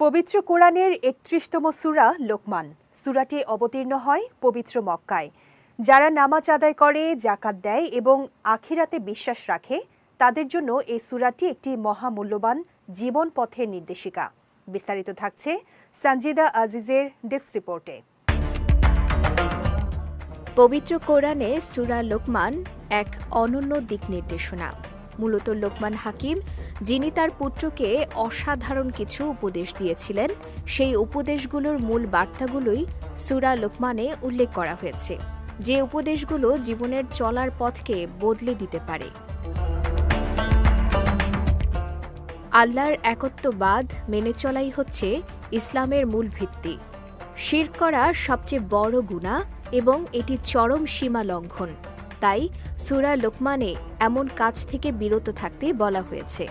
পবিত্র কোরআনের ৩১তম সূরা লোকমান। সূরাটি অবতীর্ণ হয় পবিত্র মক্কায়। যারা নামাজ আদায় করে, যাকাত দেয় এবং আখিরাতে বিশ্বাস রাখে তাদের জন্য এই সূরাটি একটি মহামূল্যবান জীবন পথের নির্দেশিকা। বিস্তারিত থাকছে সঞ্জিদা আজিজের ডেস্ক রিপোর্টে। পবিত্র কোরআনে সূরা লোকমান এক অনন্য দিক নির্দেশনা। মূলত লোকমান হাকিম, যিনি তার পুত্রকে অসাধারণ কিছু উপদেশ দিয়েছিলেন, সেই উপদেশগুলোর মূল বার্তাগুলোই সূরা লোকমানে উল্লেখ করা হয়েছে, যে উপদেশগুলো জীবনের চলার পথকে বদলে দিতে পারে। আল্লাহর একত্ববাদ মেনে চলাই হচ্ছে ইসলামের মূল ভিত্তি। শিরক করা সবচেয়ে বড় গুনাহ এবং এটি চরম সীমা লঙ্ঘন। তাই সূরা লোকমানে এমন কাজ থেকে বিরত থাকতে বলা হয়েছে।